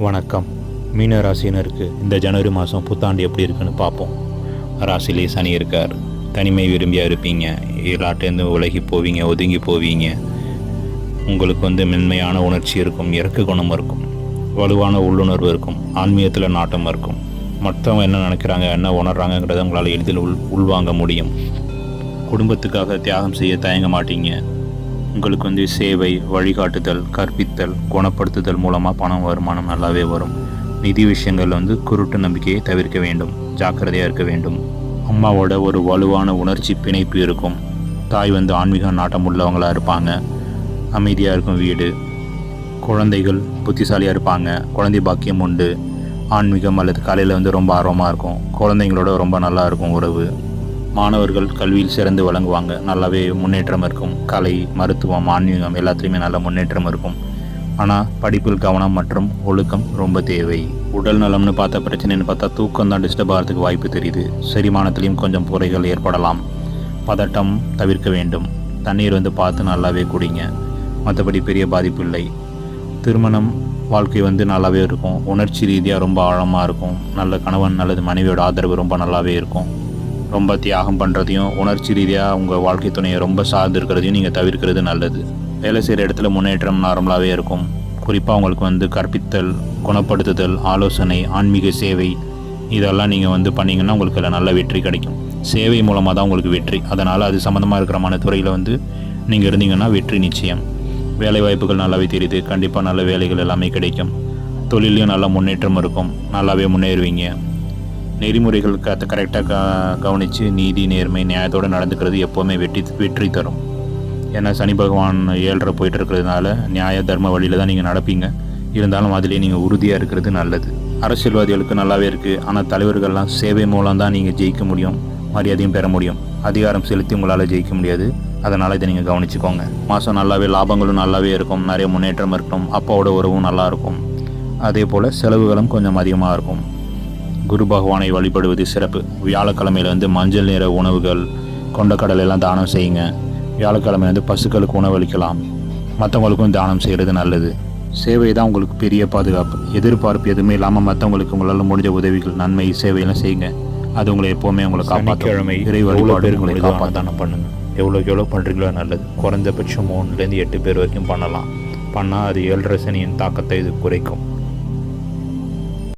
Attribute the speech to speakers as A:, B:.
A: வணக்கம். மீன ராசினருக்கு இந்த ஜனவரி மாதம் புத்தாண்டு எப்படி இருக்குன்னு பார்ப்போம். ராசிலே சனி இருக்கார். தனிமை விரும்பியாக இருப்பீங்க. எல்லாட்டேருந்து விலகி போவீங்க, ஒதுங்கி போவீங்க. உங்களுக்கு மென்மையான உணர்ச்சி இருக்கும், இறக்க குணம் இருக்கும், வலுவான உள்ளுணர்வு இருக்கும், ஆன்மீகத்தில் நாட்டம் இருக்கும். மற்றவங்க என்ன நினைக்கிறாங்க, என்ன உணர்றாங்கங்கிறத உங்களால் எளிதில் உள்வாங்க முடியும். குடும்பத்துக்காக தியாகம் செய்ய தயங்க மாட்டீங்க. உங்களுக்கு சேவை, வழிகாட்டுதல், கற்பித்தல், குணப்படுத்துதல் மூலமாக பணம் வருமானம் நல்லாவே வரும். நிதி விஷயங்கள் குருட்டு நம்பிக்கையை தவிர்க்க வேண்டும். ஜாக்கிரதையாக இருக்க வேண்டும். அம்மாவோட ஒரு வலுவான உணர்ச்சி பிணைப்பு இருக்கும். தாய் ஆன்மீக நாட்டம் உள்ளவங்களாக இருப்பாங்க. அமைதியாக இருக்கும் வீடு. குழந்தைகள் புத்திசாலியாக இருப்பாங்க. குழந்தை பாக்கியம் உண்டு. ஆன்மீகம் அல்லது கலையில் ரொம்ப ஆர்வமாக இருக்கும். குழந்தைங்களோட ரொம்ப நல்லா இருக்கும் உறவு. மாணவர்கள் கல்வியில் சிறந்து வழங்குவாங்க. நல்லாவே முன்னேற்றம் இருக்கும். கலை, மருத்துவம், ஆன்மீகம் எல்லாத்துலேயுமே நல்ல முன்னேற்றம் இருக்கும். ஆனால் படிப்பில் கவனம் மற்றும் ஒழுக்கம் ரொம்ப தேவை. உடல் நலம்னு பார்த்தா பிரச்சனைன்னு பார்த்தா தூக்கம் தான் டிஸ்டர்ப் ஆகிறதுக்கு வாய்ப்பு தெரியுது. செரிமானத்துலேயும் கொஞ்சம் குறைகள் ஏற்படலாம். பதட்டம் தவிர்க்க வேண்டும். தண்ணீர் பார்த்து நல்லாவே குடிங்க. மற்றபடி பெரிய பாதிப்பு இல்லை. திருமணம் வாழ்க்கை நல்லாவே இருக்கும். உணர்ச்சி ரீதியாக ரொம்ப ஆழமாக இருக்கும். நல்ல கணவன் அல்லது மனைவியோட ஆதரவு ரொம்ப நல்லாவே இருக்கும். ரொம்ப தியாகம் பண்ணுறதையும் உணர்ச்சி ரீதியாக உங்கள் வாழ்க்கை துணையை ரொம்ப சார்ந்து இருக்கிறதையும் நீங்கள் தவிர்க்கிறது நல்லது. வேலை செய்கிற இடத்துல முன்னேற்றம் நார்மலாகவே இருக்கும். குறிப்பாக உங்களுக்கு கற்பித்தல், குணப்படுத்துதல், ஆலோசனை, ஆன்மீக சேவை இதெல்லாம் நீங்கள் பண்ணிங்கன்னா உங்களுக்கு அதில் நல்ல வெற்றி கிடைக்கும். சேவை மூலமாக தான் உங்களுக்கு வெற்றி. அதனால் அது சம்மந்தமாக இருக்கிற துறையில் நீங்கள் இருந்தீங்கன்னா வெற்றி நிச்சயம். வேலை வாய்ப்புகள் நல்லாவே தெரியுது. கண்டிப்பாக நல்ல வேலைகள் எல்லாமே கிடைக்கும். தொழிலையும் நல்ல முன்னேற்றம் இருக்கும். நல்லாவே முன்னேறுவீங்க. நெறிமுறைகள் கரெக்டாக கவனித்து நீதி, நேர்மை, நியாயத்தோடு நடந்துக்கிறது எப்போவுமே வெற்றி தரும். ஏன்னா சனி பகவான் 7.5 போயிட்டு இருக்கிறதுனால நியாய தர்ம வழியில் தான் நீங்கள் நடப்பீங்க. இருந்தாலும் அதிலே நீங்கள் உறுதியாக இருக்கிறது நல்லது. அரசியல்வாதிகளுக்கு நல்லாவே இருக்குது. ஆனால் தலைவர்கள்லாம் சேவை மூலம் தான் நீங்கள் ஜெயிக்க முடியும், மரியாதையும் பெற முடியும். அதிகாரம் செலுத்தி உங்களால் ஜெயிக்க முடியாது. அதனால் இதை நீங்கள் கவனிச்சுக்கோங்க. மாதம் நல்லாவே லாபங்களும் நல்லாவே இருக்கும். நிறைய முன்னேற்றம் இருக்கும். அப்பாவோட உறவும் நல்லாயிருக்கும். அதே போல் செலவுகளும் கொஞ்சம் அதிகமாக இருக்கும். குரு பகவானை வழிபடுவது சிறப்பு. வியாழக்கிழமையில் மஞ்சள் நிற உணவுகள், கொண்டக்கடலை எல்லாம் தானம் செய்யுங்க. வியாழக்கிழமை பசுக்களுக்கு உணவளிக்கலாம். மற்றவங்களுக்கும் தானம் செய்கிறது நல்லது. சேவை தான் உங்களுக்கு பெரிய பாதுகாப்பு. எதிர்பார்ப்பு எதுவுமே இல்லாமல் மற்றவங்களுக்கு உங்களால் முடிஞ்ச உதவிகள், நன்மை, சேவையெல்லாம் செய்யுங்க. அது உங்களை எப்போவுமே உங்களை காப்பாற்றும். இறை வழிபாடு உங்களை தானம் பண்ணுங்க. எவ்வளோ பண்ணுறீங்களோ நல்லது. குறைந்தபட்சம் 3 to 8 பேர் வரைக்கும் பண்ணலாம். பண்ணால் அது 7.5 சனியின் தாக்கத்தை இது குறைக்கும்.